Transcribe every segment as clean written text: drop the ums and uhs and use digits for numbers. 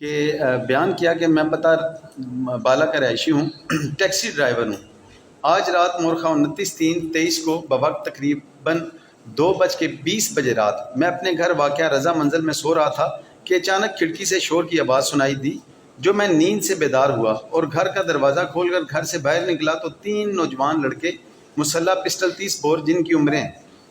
کہ بیان کیا کہ میں پتہ بالا کا رہائشی ہوں، ٹیکسی ڈرائیور ہوں۔ آج رات مورخہ 29/3/23 کو بوقت تقریباً 2:20 رات میں اپنے گھر واقعہ رضا منزل میں سو رہا تھا کہ اچانک کھڑکی سے شور کی آواز سنائی دی، جو میں نیند سے بیدار ہوا اور گھر کا دروازہ کھول کر گھر سے باہر نکلا تو 3 نوجوان لڑکے مسلح پسٹل 30 بور، جن کی عمریں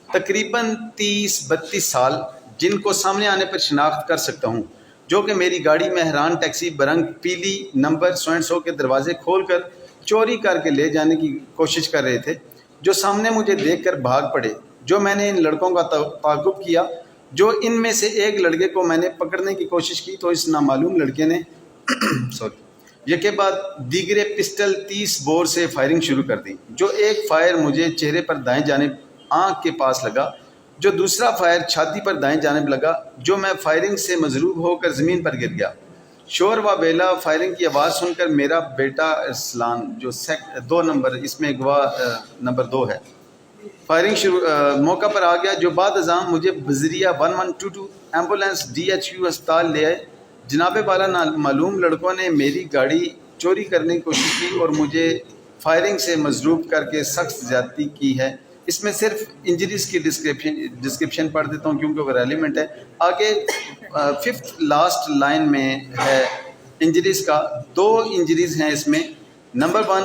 تقریباً 30-32 سال، جن کو سامنے آنے پر شناخت کر سکتا ہوں، جو کہ میری گاڑی میں حیران ٹیکسی برنگ پیلی نمبر 100 کے دروازے کھول کر چوری کر کے لے جانے کی کوشش کر رہے تھے، جو سامنے مجھے دیکھ کر بھاگ پڑے۔ جو میں نے ان لڑکوں کا تعاقب کیا، جو ان میں سے ایک لڑکے کو میں نے پکڑنے کی کوشش کی تو اس نامعلوم لڑکے نے یکے بعد دیگرے پسٹل 30 بور سے فائرنگ شروع کر دی، جو ایک فائر مجھے چہرے پر دائیں جانب آنکھ کے پاس لگا، جو دوسرا فائر چھاتی پر دائیں جانب لگا، جو میں فائرنگ سے مضروب ہو کر زمین پر گر گیا۔ شور و بیلا فائرنگ کی آواز سن کر میرا بیٹا ارسلان، جو 2 نمبر اس میں گواہ نمبر 2 ہے، فائرنگ شروع موقع پر آ گیا، جو بعد ازاں مجھے بذریعہ 1122 ایمبولینس DHU ہسپتال لے آئے۔ جناب بالا، معلوم لڑکوں نے میری گاڑی چوری کرنے کی کوشش کی اور مجھے فائرنگ سے مضروب کر کے سخت زیادتی کی ہے۔ اس میں صرف انجریز کی ڈسکرپشن پڑھ دیتا ہوں کیونکہ وہ ریلیونٹ ہے۔ آگے 5th لاسٹ لائن میں ہے انجریز کا، 2 انجریز ہیں اس میں۔ نمبر 1،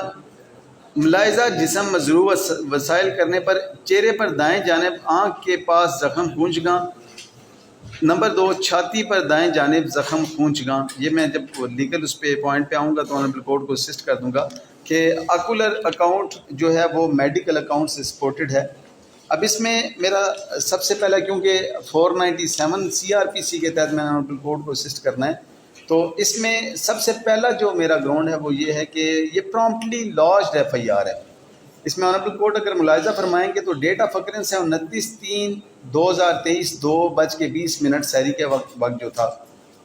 ملاحظہ جسم مضروب وسائل کرنے پر چہرے پر دائیں جانب آنکھ کے پاس زخم خونچگاں۔ نمبر 2، چھاتی پر دائیں جانب زخم خونچگاں۔ یہ میں جب لیگل اس پہ پوائنٹ پہ آؤں گا تو آنریبل کورٹ کو اسسٹ کر دوں گا کہ آکولر اکاؤنٹ جو ہے وہ میڈیکل اکاؤنٹ سے سپورٹڈ ہے۔ اب اس میں میرا سب سے پہلا، کیونکہ 497 CRPC کے تحت میں نے آنریبل کورٹ کو اسسٹ کرنا ہے، تو اس میں سب سے پہلا جو میرا گراؤنڈ ہے وہ یہ ہے کہ یہ پرومپٹلی لانچڈ FIR ہے۔ اس میں آنریبل کورٹ اگر ملاحظہ فرمائیں گے تو ڈیٹ آف اکرنس ہے 29/3/2023 2:20 سحری کے وقت جو تھا،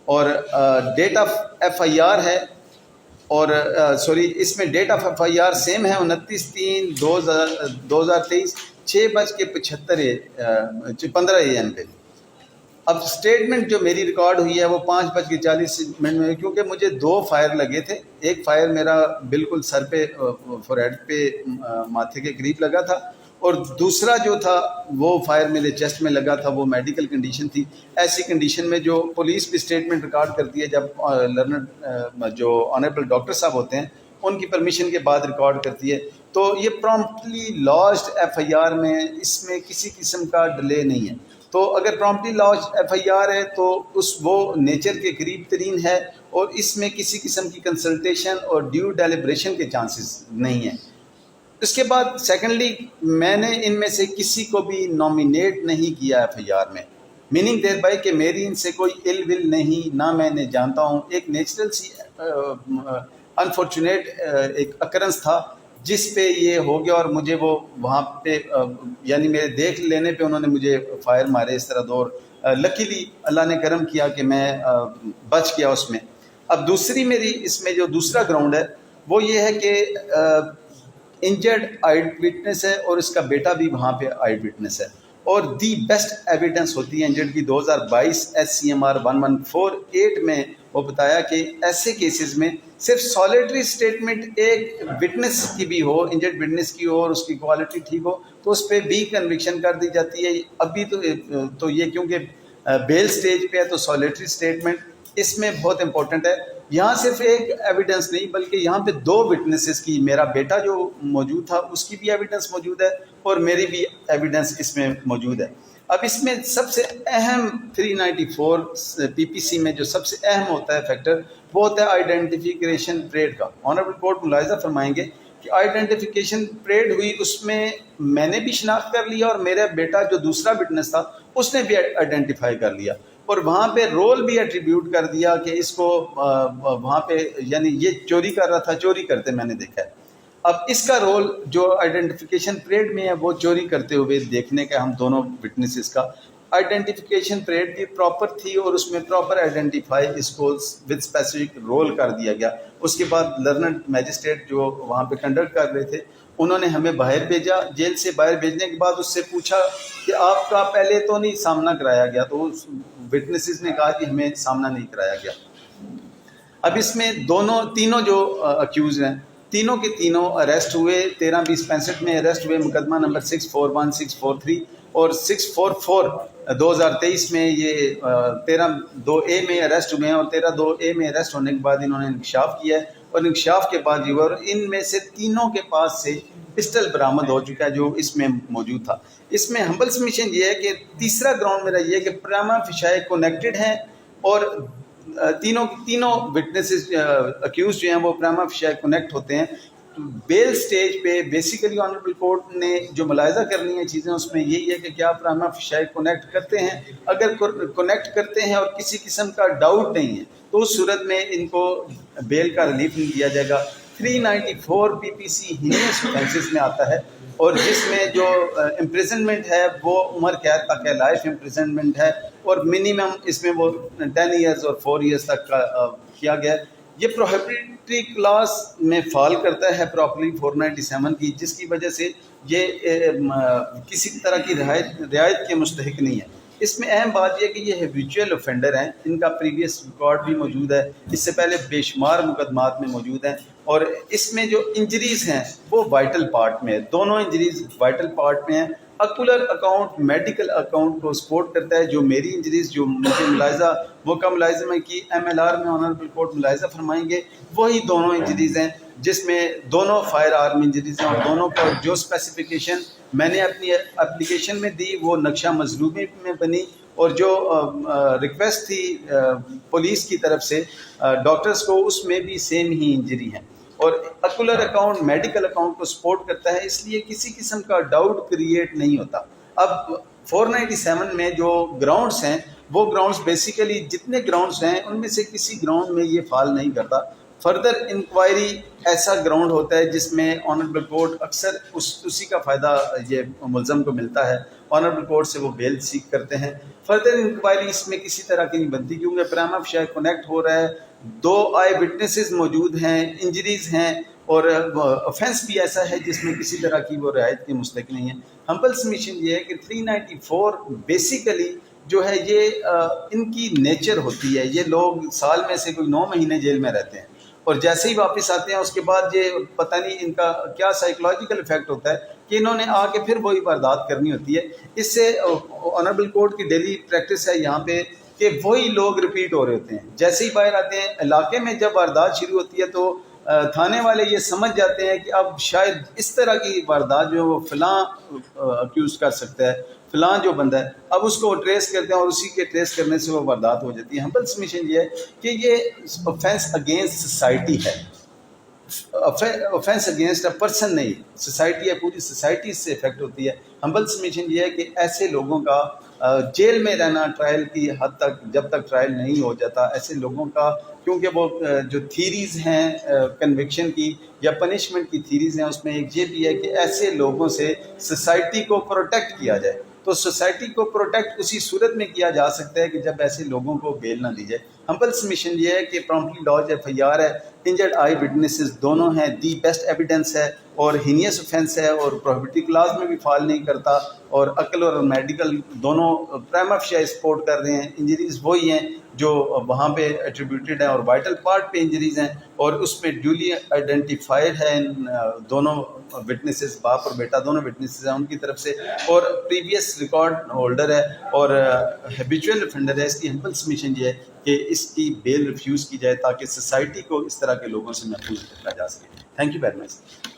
اور ڈیٹ آف FIR ہے، اور سوری اس میں ڈیٹ آف FIR سیم ہے 29/3/2023 6:75 AM پہ۔ اب سٹیٹمنٹ جو میری ریکارڈ ہوئی ہے وہ 5:40 میں ہوئی، کیونکہ مجھے 2 فائر لگے تھے۔ ایک فائر میرا بالکل سر پہ فورہیڈ پہ ماتھے کے قریب لگا تھا، اور دوسرا جو تھا وہ فائر میرے چیسٹ میں لگا تھا۔ وہ میڈیکل کنڈیشن تھی۔ ایسی کنڈیشن میں جو پولیس بھی سٹیٹمنٹ ریکارڈ کرتی ہے جب لرنڈ جو آنریبل ڈاکٹر صاحب ہوتے ہیں ان کی پرمیشن کے بعد ریکارڈ کرتی ہے، تو یہ پرومپٹلی لانچڈ FIR میں اس میں کسی قسم کا ڈیلے نہیں ہے۔ تو اگر پرومپٹلی لانچ FIR ہے تو وہ نیچر کے قریب ترین ہے، اور اس میں کسی قسم کی کنسلٹیشن اور ڈیو ڈیلیبریشن کے چانسز نہیں ہیں۔ اس کے بعد سیکنڈلی، میں نے ان میں سے کسی کو بھی نامینیٹ نہیں کیا FIR میں، میننگ دیر بائی کہ میری ان سے کوئی ill will نہیں، نہ میں نے جانتا ہوں۔ ایک نیچرل سی انفارچونیٹ ایک اکرنس تھا جس پہ یہ ہو گیا، اور مجھے وہ وہاں پہ یعنی میرے دیکھ لینے پہ انہوں نے مجھے فائر مارے اس طرح دور۔ لکیلی اللہ نے کرم کیا کہ میں بچ گیا اس میں۔ اب دوسری میری اس میں جو دوسرا گراؤنڈ ہے وہ یہ ہے کہ انجرڈ آئیڈ وٹنس ہے، اور اس کا بیٹا بھی وہاں پہ آئیڈ وٹنس ہے، اور دی بیسٹ ایویڈنس ہوتی ہے انجرڈ کی۔ 2022 SCMR 1148 میں وہ بتایا کہ ایسے کیسز میں صرف سالیٹری سٹیٹمنٹ ایک وٹنس کی بھی ہو، انجرڈ وٹنس کی ہو، اور اس کی کوالٹی ٹھیک ہو، تو اس پہ بھی کنوکشن کر دی جاتی ہے۔ ابھی تو یہ کیونکہ بیل سٹیج پہ ہے تو سالیٹری سٹیٹمنٹ اس میں بہت امپورٹنٹ ہے۔ یہاں صرف ایک ایویڈنس نہیں بلکہ یہاں پہ 2 وٹنسز کی، میرا بیٹا جو موجود تھا اس کی بھی ایویڈنس موجود ہے، اور میری بھی ایویڈنس اس میں موجود ہے۔ اب اس میں سب سے اہم 394 PPC میں جو سب سے اہم ہوتا ہے فیکٹر، وہ ہوتا ہے آئیڈینٹیفیکیشن پریڈ کا۔ آنریبل کورٹ ملاحظہ فرمائیں گے کہ آئیڈینٹیفیکیشن پریڈ ہوئی، اس میں نے بھی شناخت کر لیا، اور میرا بیٹا جو دوسرا وٹنس تھا اس نے بھی آئیڈینٹیفائی کر لیا، اور وہاں پہ رول بھی ایٹریبیوٹ کر دیا کہ اس کو وہاں پہ یعنی یہ چوری کر رہا تھا، چوری کرتے میں نے دیکھا ہے۔ اب اس کا رول جو آئیڈینٹیفیکیشن پریڈ میں ہے وہ چوری کرتے ہوئے دیکھنے کا ہم دونوں وٹنسز کا آئیڈینٹیفیکیشن پریڈ بھی پراپر تھی، اور اس میں پراپر آئیڈینٹیفائی اس کو ود اسپیسیفک رول کر دیا گیا۔ اس کے بعد لرنڈ میجسٹریٹ جو وہاں پہ کنڈکٹ کر رہے تھے انہوں نے ہمیں باہر بھیجا۔ جیل سے باہر بھیجنے کے بعد اس سے پوچھا کہ آپ کا پہلے تو نہیں سامنا کرایا گیا، تو اس وٹنسز نے کہا کہ ہمیں سامنا نہیں کرایا گیا۔ اب اس میں تینوں جو اکیوز ہیں تینوں کے تینوں اریسٹ ہوئے 13/20/65 میں اریسٹ ہوئے، مقدمہ نمبر 641-643 اور 644 2023 میں یہ 13(2)A میں اریسٹ ہوئے ہیں، اور 13(2)A میں اریسٹ ہونے کے بعد انہوں نے انکشاف کیا ہے، اور انکشاف کے بعد یہ ان میں سے تینوں کے پاس سے پسٹل برآمد ہو چکا ہے جو اس میں موجود تھا۔ اس میں ہمبل سبمیشن یہ ہے کہ تیسرا گراؤنڈ میرا یہ ہے کہ پراما فیشائے کنیکٹڈ ہیں، اور تینوں وٹنسز اکیوز جو ہیں وہ پراما فیشائے کنیکٹ ہوتے ہیں۔ بیل سٹیج پہ بیسیکلی آنریبل کورٹ نے جو ملاحظہ کرنی ہے چیزیں اس میں یہی ہے کہ کیا پراما فیشائے کنیکٹ کرتے ہیں، اگر کنیکٹ کرتے ہیں اور کسی قسم کا ڈاؤٹ نہیں ہے تو اس صورت میں ان کو بیل کا ریلیف نہیں دیا جائے گا۔ 394 PPC ہینیس اوفینسز میں آتا ہے، اور جس میں جو امپریزنمنٹ ہے وہ عمر قید تک ہے، لائف امپریزنمنٹ ہے، اور منیمم اس میں وہ 10 ایئرز اور 4 ایئرز تک کا کیا گیا ہے۔ یہ پروہیبٹری کلاس میں فال کرتا ہے پراپرلی 497 کی، جس کی وجہ سے یہ کسی طرح کی رعایت کے مستحق نہیں ہے۔ اس میں اہم بات یہ کہ یہ ہیبیچول اوفینڈر ہیں، ان کا پریویس ریکارڈ بھی موجود ہے، اس سے پہلے بے شمار مقدمات میں موجود ہیں، اور اس میں جو انجریز ہیں وہ وائٹل پارٹ میں ہے، دونوں انجریز وائٹل پارٹ میں ہیں۔ اکولر اکاؤنٹ میڈیکل اکاؤنٹ کو سپورٹ کرتا ہے، جو میری انجریز جو مجھے موقع ملاحظہ میں کی MLR میں آنریبل کورٹ ملاحظہ فرمائیں گے، وہی دونوں انجریز ہیں، جس میں دونوں فائر آرم انجریز ہیں، اور دونوں کا جو اسپیسیفیکیشن میں نے اپنی اپلیکیشن میں دی وہ نقشہ مظلومی میں بنی، اور جو ریکویسٹ تھی پولیس کی طرف سے ڈاکٹرز کو اس میں بھی سیم ہی انجری ہیں، اور اکولر اکاؤنٹ میڈیکل اکاؤنٹ کو سپورٹ کرتا ہے، اس لیے کسی قسم کا ڈاؤٹ کریٹ نہیں ہوتا۔ اب 497 میں جو گراؤنڈز ہیں وہ گراؤنڈز بیسیکلی جتنے گراؤنڈز ہیں ان میں سے کسی گراؤنڈ میں یہ فال نہیں کرتا۔ فردر انکوائری ایسا گراؤنڈ ہوتا ہے جس میں آنریبل کورٹ اکثر اسی کا فائدہ یہ ملزم کو ملتا ہے، آنریبل کورٹ سے وہ بیل سیک کرتے ہیں۔ فردر انکوائری اس میں کسی طرح کی نہیں بنتی، کیونکہ پراما فیشائے کنیکٹ ہو رہا ہے، 2 آئی وٹنسز موجود ہیں، انجریز ہیں، اور offense بھی ایسا ہے جس میں کسی طرح کی وہ رعایت کے مستحق نہیں ہے۔ ہمبل سبمیشن یہ ہے کہ 394 بیسیکلی جو ہے یہ ان کی نیچر ہوتی ہے، یہ لوگ سال میں سے کوئی 9 مہینے جیل میں رہتے ہیں، اور جیسے ہی واپس آتے ہیں اس کے بعد یہ پتہ نہیں ان کا کیا سائیکولوجیکل افیکٹ ہوتا ہے کہ انہوں نے آ کے پھر وہی واردات کرنی ہوتی ہے۔ اس سے آنریبل کورٹ کی ڈیلی پریکٹس ہے یہاں پہ کہ وہی لوگ ریپیٹ ہو رہے ہوتے ہیں، جیسے ہی باہر آتے ہیں علاقے میں جب واردات شروع ہوتی ہے تو تھانے والے یہ سمجھ جاتے ہیں کہ اب شاید اس طرح کی واردات جو ہے وہ فلاں اکیوز کر سکتا ہے، فلاں جو بندہ ہے، اب اس کو وہ ٹریس کرتے ہیں، اور اسی کے ٹریس کرنے سے وہ واردات ہو جاتی ہے۔ ہمبل سبمیشن یہ ہے کہ یہ offense against society ہے، offense against a person نہیں، سوسائٹی ہے، پوری سوسائٹی اس سے افیکٹ ہوتی ہے۔ ہمبل سبمیشن یہ ہے کہ ایسے لوگوں کا جیل میں رہنا ٹرائل کی حد تک، جب تک ٹرائل نہیں ہو جاتا، ایسے لوگوں کا، کیونکہ وہ جو تھیریز ہیں کنوکشن کی یا پنشمنٹ کی تھیریز ہیں، اس میں ایک یہ بھی ہے کہ ایسے لوگوں سے سوسائٹی کو پروٹیکٹ کیا جائے، تو سوسائٹی کو پروٹیکٹ اسی صورت میں کیا جا سکتا ہے کہ جب ایسے لوگوں کو بیل نہ دی جائے۔ ہمبل سبمیشن یہ ہے کہ پرومپٹلی لاج FIR ہے، انجرڈ آئی وٹنسز دونوں ہیں، دی بیسٹ ایویڈنس ہے، اور ہینیس اوفینس ہے، اور پروہیبٹری کلاس میں بھی فال نہیں کرتا، اور عقل اور میڈیکل دونوں پراما فیشائے سپورٹ کر رہے ہیں۔ انجریز وہی ہیں جو وہاں پہ ایٹریبیوٹیڈ ہیں، اور وائٹل پارٹ پہ انجریز ہیں، اور اس میں ڈیولی آئیڈینٹیفائڈ ہے دونوں وٹنسز، باپ اور بیٹا دونوں وٹنسز ہیں ان کی طرف سے، اور پریویس ریکارڈ ہولڈر ہے، اور ہیبیچول افینڈر ہے۔ اس کی ہمبل سبمیشن یہ ہے کہ اس کی بیل ریفیوز کی جائے تاکہ سوسائٹی کو اس طرح کے لوگوں سے محفوظ رکھا جا سکے۔ Thank you very much.